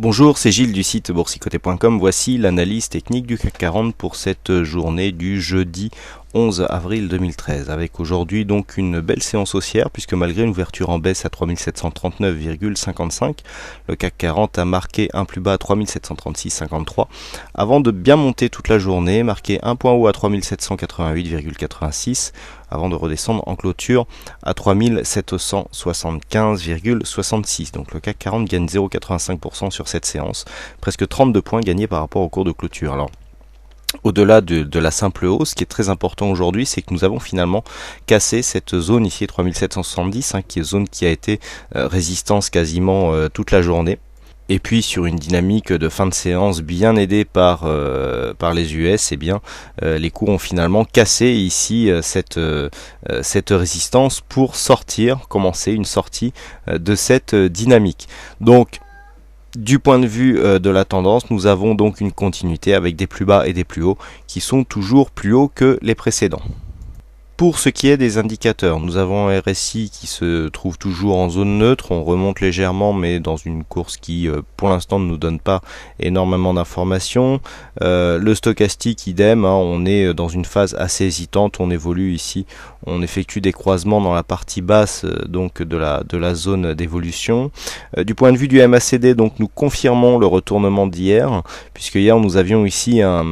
Bonjour, c'est Gilles du site boursicoté.com. Voici l'analyse technique du CAC 40 pour cette journée du jeudi 11 avril 2013, avec aujourd'hui donc une belle séance haussière, puisque malgré une ouverture en baisse à 3739,55, le CAC 40 a marqué un plus bas à 3736,53, avant de bien monter toute la journée, marquer un point haut à 3788,86, avant de redescendre en clôture à 3775,66. Donc le CAC 40 gagne 0,85% sur cette séance, presque 32 points gagnés par rapport au cours de clôture. Alors, au-delà de la simple hausse, ce qui est très important aujourd'hui, c'est que nous avons finalement cassé cette zone ici, 3770, qui est zone qui a été résistance quasiment toute la journée. Et puis sur une dynamique de fin de séance bien aidée par les US, les cours ont finalement cassé ici cette résistance pour commencer une sortie de cette dynamique. Donc, du point de vue de la tendance, nous avons donc une continuité avec des plus bas et des plus hauts qui sont toujours plus hauts que les précédents. Pour ce qui est des indicateurs, nous avons un RSI qui se trouve toujours en zone neutre, on remonte légèrement mais dans une course qui pour l'instant ne nous donne pas énormément d'informations. Le stochastique idem, on est dans une phase assez hésitante, on évolue ici, on effectue des croisements dans la partie basse donc de la zone d'évolution. Du point de vue du MACD, donc nous confirmons le retournement d'hier, puisque hier nous avions ici un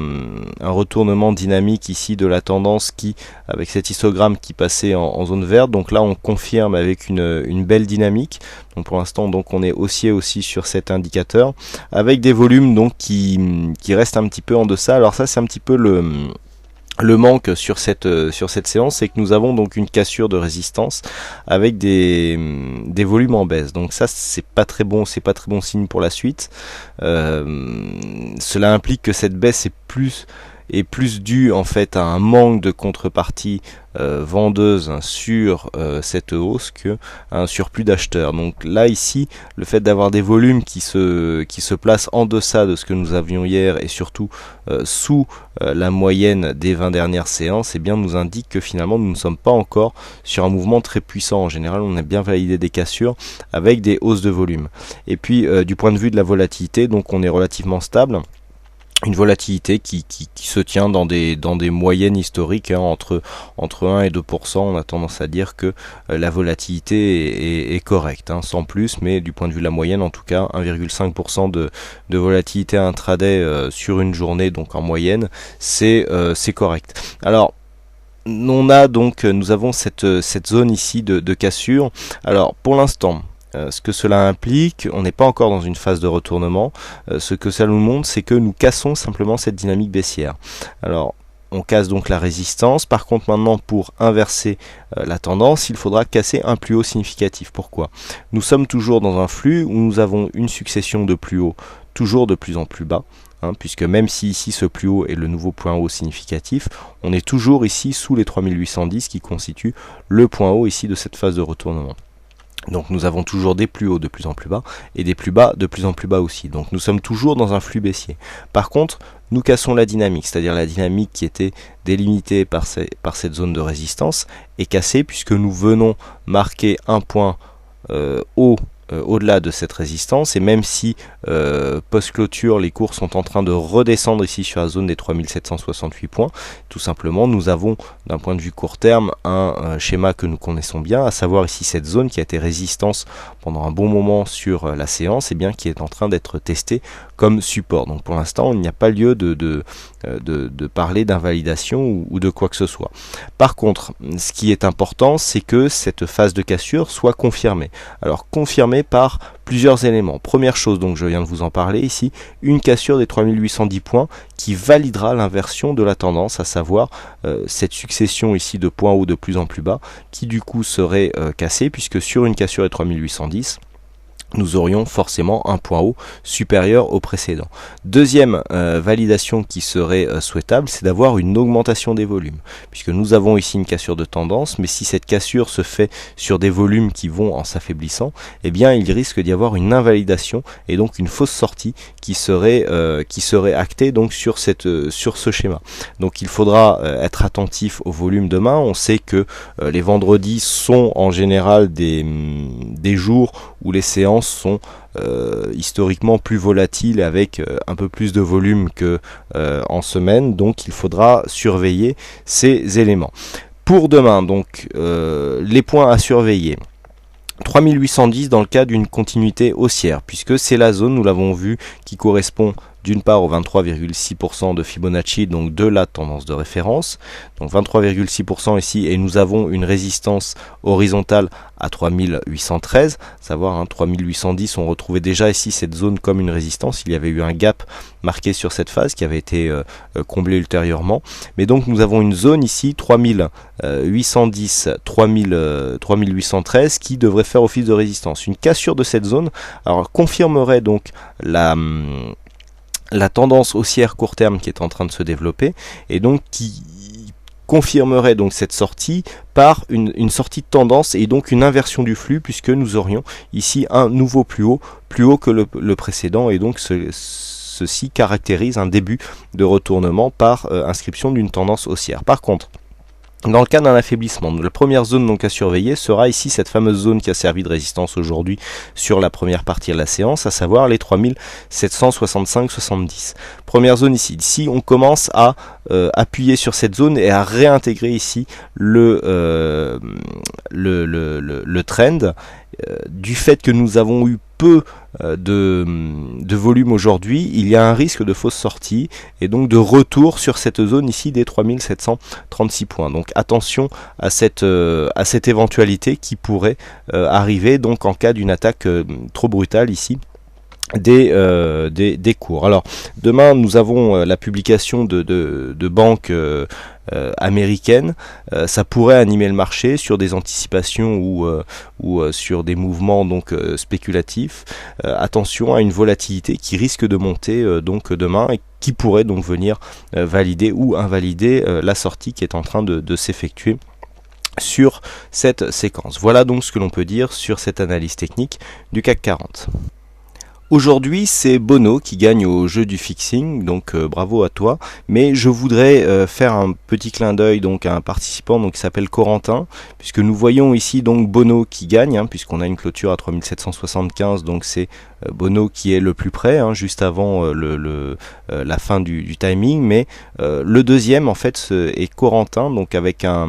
retournement dynamique ici de la tendance qui, avec cet histogramme qui passait en zone verte, donc là on confirme avec une belle dynamique. Donc pour l'instant donc on est haussier aussi sur cet indicateur, avec des volumes donc qui restent un petit peu en deçà. Alors ça c'est un petit peu le manque sur cette séance, c'est que nous avons donc une cassure de résistance avec des volumes en baisse. Donc ça c'est pas très bon signe pour la suite. Cela implique que cette baisse est plus due en fait à un manque de contrepartie vendeuse sur cette hausse que un surplus d'acheteurs. Donc là ici, le fait d'avoir des volumes qui se placent en deçà de ce que nous avions hier et surtout sous la moyenne des 20 dernières séances, nous indique que finalement nous ne sommes pas encore sur un mouvement très puissant. En général, on a bien validé des cassures avec des hausses de volume. Et puis du point de vue de la volatilité, donc on est relativement stable. Une volatilité qui se tient dans des moyennes historiques, entre 1 et 2%. On a tendance à dire que la volatilité est correcte, sans plus, mais du point de vue de la moyenne, en tout cas 1,5% de volatilité intraday sur une journée, donc en moyenne, c'est correct. Alors, nous avons cette zone ici de cassure. Alors pour l'instant, ce que cela implique, on n'est pas encore dans une phase de retournement. Ce que ça nous montre, c'est que nous cassons simplement cette dynamique baissière. Alors, on casse donc la résistance. Par contre, maintenant, pour inverser la tendance, il faudra casser un plus haut significatif. Pourquoi ? Nous sommes toujours dans un flux où nous avons une succession de plus hauts, toujours de plus en plus bas. Puisque même si ici ce plus haut est le nouveau point haut significatif, on est toujours ici sous les 3810 qui constituent le point haut ici de cette phase de retournement. Donc nous avons toujours des plus hauts de plus en plus bas et des plus bas de plus en plus bas aussi. Donc nous sommes toujours dans un flux baissier. Par contre, nous cassons la dynamique, c'est-à-dire la dynamique qui était délimitée par cette zone de résistance est cassée, puisque nous venons marquer un point haut au-delà de cette résistance, et même si post-clôture les cours sont en train de redescendre ici sur la zone des 3768 points, tout simplement nous avons d'un point de vue court terme un schéma que nous connaissons bien, à savoir ici cette zone qui a été résistance pendant un bon moment sur la séance, qui est en train d'être testée comme support. Donc pour l'instant il n'y a pas lieu de parler d'invalidation ou de quoi que ce soit. Par contre, ce qui est important, c'est que cette phase de cassure soit confirmée. Alors confirmée par plusieurs éléments. Première chose, donc je viens de vous en parler ici, une cassure des 3810 points qui validera l'inversion de la tendance, à savoir cette succession ici de points hauts de plus en plus bas qui du coup serait cassée, puisque sur une cassure des 3810, nous aurions forcément un point haut supérieur au précédent. Deuxième validation qui serait souhaitable, c'est d'avoir une augmentation des volumes, puisque nous avons ici une cassure de tendance, mais si cette cassure se fait sur des volumes qui vont en s'affaiblissant, il risque d'y avoir une invalidation et donc une fausse sortie qui serait actée donc sur ce schéma. Donc il faudra être attentif au volume demain. On sait que les vendredis sont en général des jours où les séances sont historiquement plus volatile avec un peu plus de volume que en semaine, donc il faudra surveiller ces éléments. Pour demain, donc les points à surveiller. 3810 dans le cas d'une continuité haussière, puisque c'est la zone, nous l'avons vu, qui correspond d'une part au 23,6% de Fibonacci, donc de la tendance de référence, donc 23,6% ici, et nous avons une résistance horizontale à 3813, savoir 3810, on retrouvait déjà ici cette zone comme une résistance, il y avait eu un gap marqué sur cette phase qui avait été comblé ultérieurement, mais donc nous avons une zone ici 3810, 3813 qui devrait faire office de résistance. Une cassure de cette zone alors confirmerait donc la tendance haussière court terme qui est en train de se développer et donc qui confirmerait donc cette sortie par une sortie de tendance et donc une inversion du flux, puisque nous aurions ici un nouveau plus haut que le précédent, et donc ceci caractérise un début de retournement par inscription d'une tendance haussière. Par contre, dans le cas d'un affaiblissement, la première zone donc à surveiller sera ici cette fameuse zone qui a servi de résistance aujourd'hui sur la première partie de la séance, à savoir les 3765,70. Première zone ici. Ici, on commence à appuyer sur cette zone et à réintégrer ici le trend. Du fait que nous avons eu peu de volume aujourd'hui, il y a un risque de fausse sortie et donc de retour sur cette zone ici des 3736 points. Donc attention à cette éventualité qui pourrait arriver donc en cas d'une attaque trop brutale ici des cours. Alors demain nous avons la publication de banques américaines, ça pourrait animer le marché sur des anticipations ou sur des mouvements donc spéculatifs. Attention à une volatilité qui risque de monter donc demain et qui pourrait donc venir valider ou invalider la sortie qui est en train de s'effectuer sur cette séquence. Voilà donc ce que l'on peut dire sur cette analyse technique du CAC 40. Aujourd'hui, c'est Bono qui gagne au jeu du fixing, donc bravo à toi. Mais je voudrais faire un petit clin d'œil donc à un participant donc qui s'appelle Corentin, puisque nous voyons ici donc Bono qui gagne, puisqu'on a une clôture à 3775, donc c'est Bono qui est le plus près, juste avant la fin du timing, mais le deuxième en fait est Corentin, donc avec un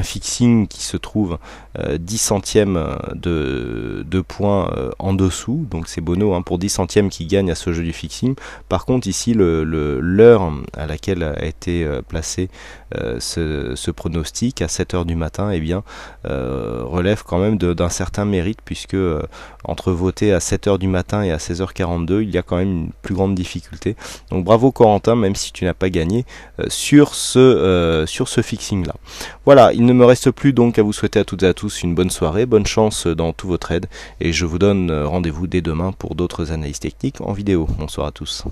fixing qui se trouve 10 centièmes de points en dessous, donc c'est Bono pour 10 centièmes qui gagne à ce jeu du fixing. Par contre ici l'heure à laquelle a été placé ce pronostic à 7h du matin, eh bien relève quand même d'un certain mérite, puisque entre voter à 7h du matin et à 16h42, il y a quand même une plus grande difficulté. Donc bravo Corentin, même si tu n'as pas gagné sur ce fixing là. Voilà, il ne me reste plus donc à vous souhaiter à toutes et à tous une bonne soirée, bonne chance dans tous vos trades, et je vous donne rendez-vous dès demain pour d'autres analyses techniques en vidéo. Bonsoir à tous.